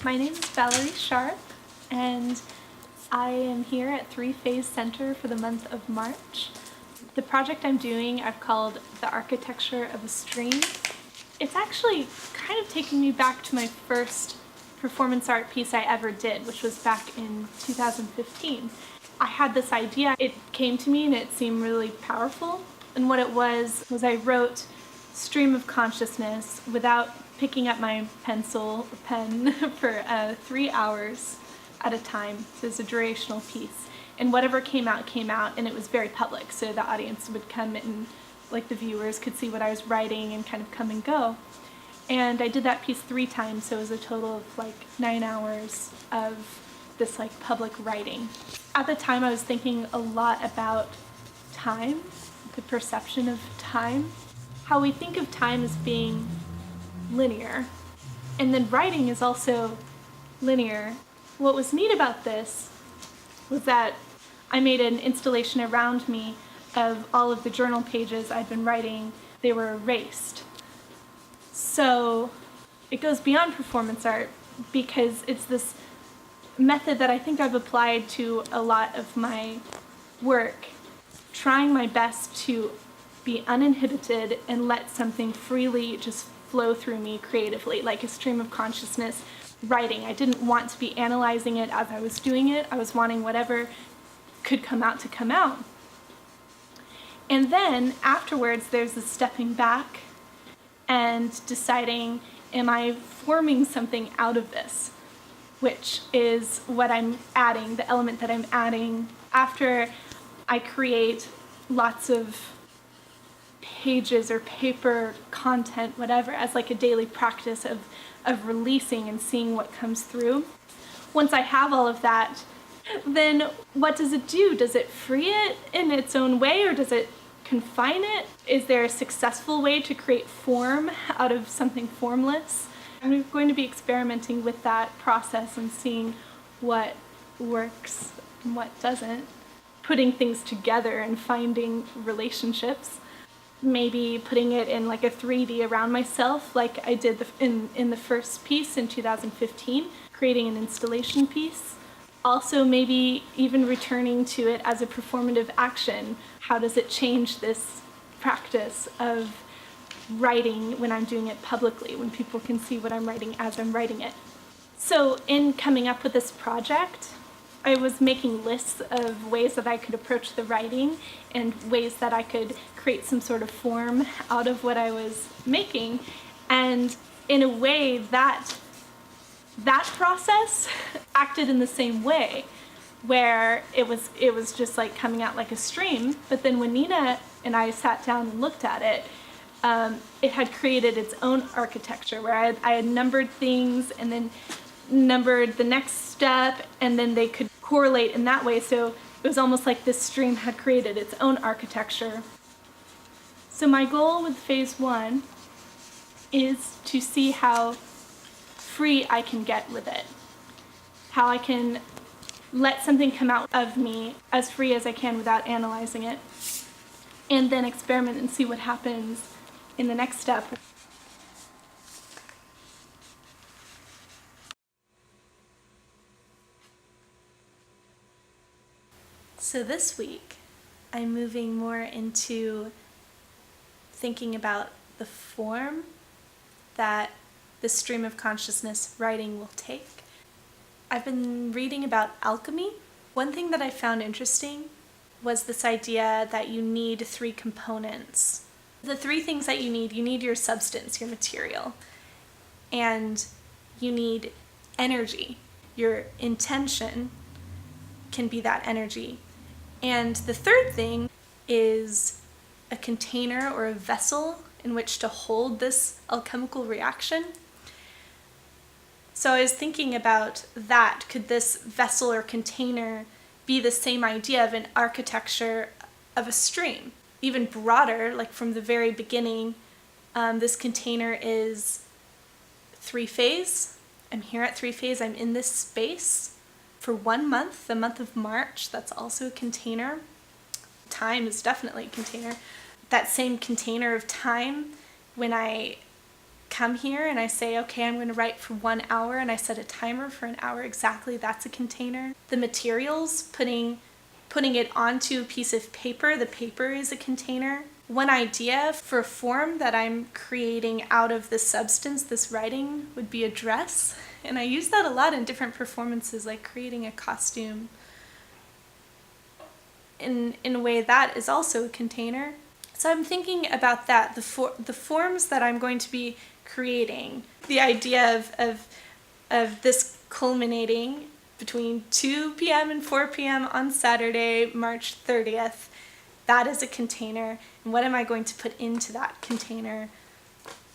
My name is Valerie Sharp, and I am here at Three Phase Center for the month of March. The project I'm doing I've called The Architecture of a Stream. It's actually kind of taking me back to my first performance art piece I ever did, which was back in 2015. I had this idea, it came to me and it seemed really powerful. And what it was I wrote stream of consciousness without picking up my pencil or pen for 3 hours at a time. So it's a durational piece. And whatever came out, and it was very public. So the audience would come and like the viewers could see what I was writing and kind of come and go. And I did that piece 3 times, so it was a total of like 9 hours of this like public writing. At the time I was thinking a lot about time, the perception of time, how we think of time as being linear, and then writing is also linear. What was neat about this was that I made an installation around me of all of the journal pages I'd been writing. They were erased. So it goes beyond performance art because it's this method that I think I've applied to a lot of my work, trying my best to be uninhibited and let something freely just flow through me creatively, like a stream of consciousness writing. I didn't want to be analyzing it as I was doing it. I was wanting whatever could come out to come out. And then afterwards there's a stepping back and deciding, am I forming something out of this? Which is what I'm adding, the element that I'm adding after I create lots of pages or paper content, whatever, as like a daily practice of releasing and seeing what comes through. Once I have all of that, then what does it do? Does it free it in its own way, or does it confine it? Is there a successful way to create form out of something formless? I'm going to be experimenting with that process and seeing what works and what doesn't. Putting things together and finding relationships. Maybe putting it in like a 3D around myself like I did in the first piece in 2015, creating an installation piece. Also maybe even returning to it as a performative action. How does it change this practice of writing when I'm doing it publicly, when people can see what I'm writing as I'm writing it? So in coming up with this project, I was making lists of ways that I could approach the writing and ways that I could create some sort of form out of what I was making. And in a way that process acted in the same way, where it was just like coming out like a stream. But then when Nina and I sat down and looked at it, it had created its own architecture where I had numbered things and then numbered the next step, and then they could correlate in that way. So it was almost like this stream had created its own architecture. So my goal with phase 1 is to see how free I can get with it. How I can let something come out of me as free as I can without analyzing it. And then experiment and see what happens in the next step. So this week, I'm moving more into thinking about the form that the stream of consciousness writing will take. I've been reading about alchemy. One thing that I found interesting was this idea that you need 3 components. The 3 things that you need your substance, your material, and you need energy. Your intention can be that energy. And the third thing is a container or a vessel in which to hold this alchemical reaction. So I was thinking about that. Could this vessel or container be the same idea of an architecture of a stream? Even broader, like from the very beginning, this container is 3 phase. I'm here at 3 phase. I'm in this space for 1 month, the month of March. That's also a container. Time is definitely a container. That same container of time, when I come here and I say, okay, I'm going to write for 1 hour, and I set a timer for an hour exactly, that's a container. The materials, putting it onto a piece of paper, the paper is a container. One idea for a form that I'm creating out of this substance, this writing, would be a dress. And I use that a lot in different performances, like creating a costume. In a way, that is also a container. So I'm thinking about that, the forms that I'm going to be creating. The idea of this culminating between 2 p.m. and 4 p.m. on Saturday, March 30th. That is a container. And what am I going to put into that container?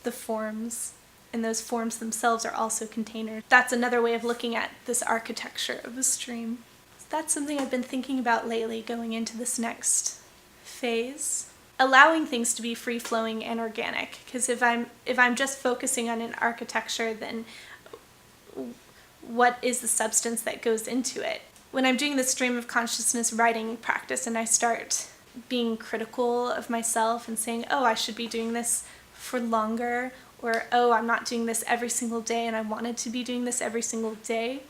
The forms. And those forms themselves are also containers. That's another way of looking at this architecture of a stream. So that's something I've been thinking about lately going into this next phase. Allowing things to be free-flowing and organic. Because if I'm just focusing on an architecture, then what is the substance that goes into it? When I'm doing the stream of consciousness writing practice and I start being critical of myself and saying, oh, I should be doing this for longer, or oh, I'm not doing this every single day and I wanted to be doing this every single day,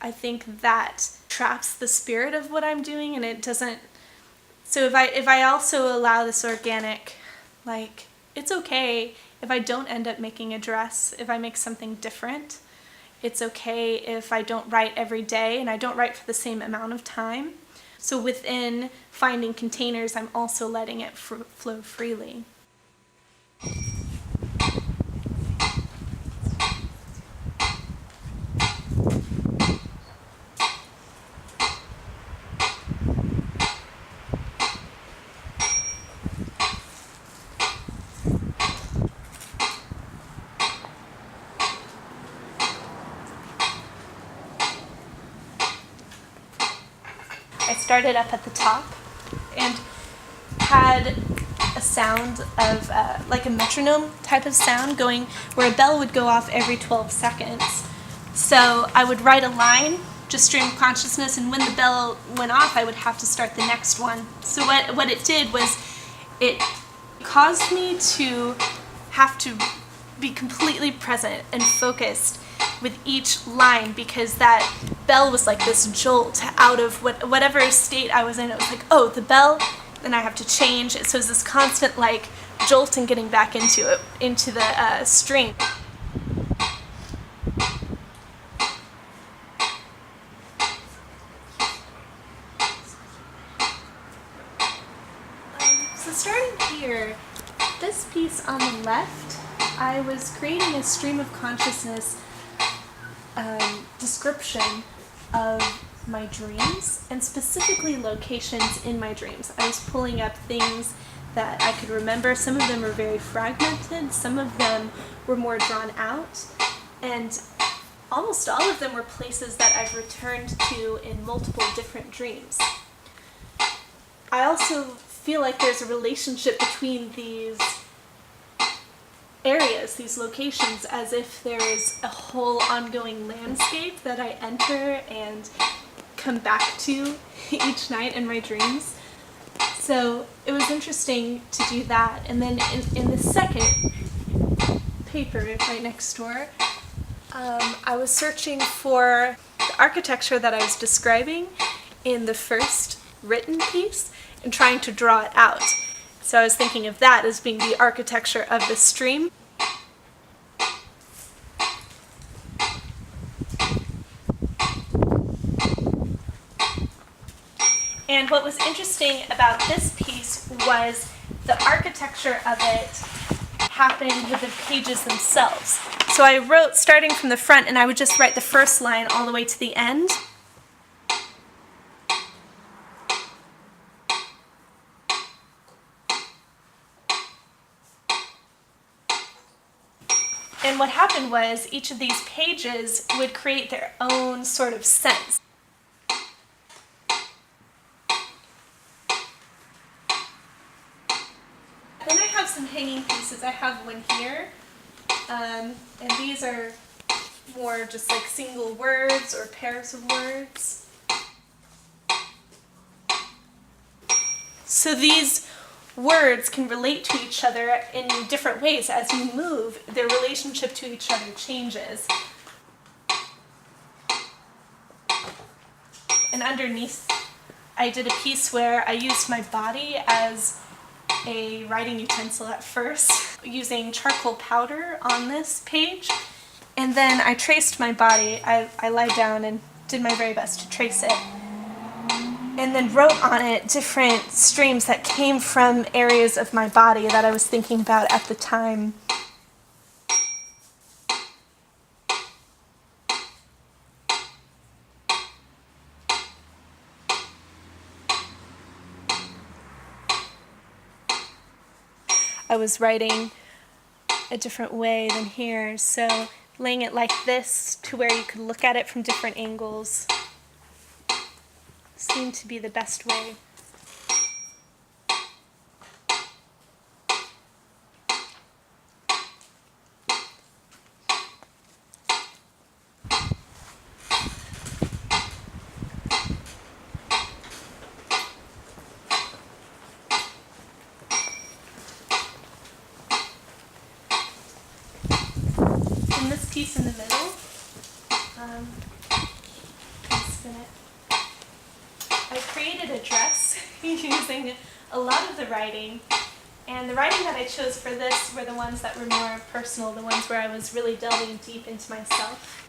I think that traps the spirit of what I'm doing, and it doesn't. So if I also allow this organic, like, it's okay if I don't end up making a dress, if I make something different. It's okay if I don't write every day and I don't write for the same amount of time. So within finding containers, I'm also letting it flow freely. I started up at the top and had a sound of like a metronome type of sound going, where a bell would go off every 12 seconds. So I would write a line, just stream of consciousness, and when the bell went off I would have to start the next one. So what it did was it caused me to have to be completely present and focused with each line, because that bell was like this jolt out of whatever state I was in. It was like, oh, the bell, then I have to change. So it's this constant like jolt and getting back into the stream. So starting here, this piece on the left, I was creating a stream of consciousness description of my dreams, and specifically locations in my dreams. I was pulling up things that I could remember. Some of them were very fragmented, some of them were more drawn out, and almost all of them were places that I've returned to in multiple different dreams. I also feel like there's a relationship between these areas, these locations, as if there is a whole ongoing landscape that I enter and come back to each night in my dreams. So it was interesting to do that. And then in the second paper right next door, I was searching for the architecture that I was describing in the first written piece and trying to draw it out. So I was thinking of that as being the architecture of the stream. And what was interesting about this piece was the architecture of it happened with the pages themselves. So I wrote starting from the front, and I would just write the first line all the way to the end. And what happened was each of these pages would create their own sort of sense. Then I have some hanging pieces. I have one here, and these are more just like single words or pairs of words. So these words can relate to each other in different ways. As you move, their relationship to each other changes. And underneath, I did a piece where I used my body as a writing utensil at first, using charcoal powder on this page. And then I traced my body. I lied down and did my very best to trace it. And then wrote on it different streams that came from areas of my body that I was thinking about at the time. I was writing a different way than here, so laying it like this to where you could look at it from different angles seemed to be the best way. In this piece in the middle, I created a dress using a lot of the writing, and the writing that I chose for this were the ones that were more personal, the ones where I was really delving deep into myself.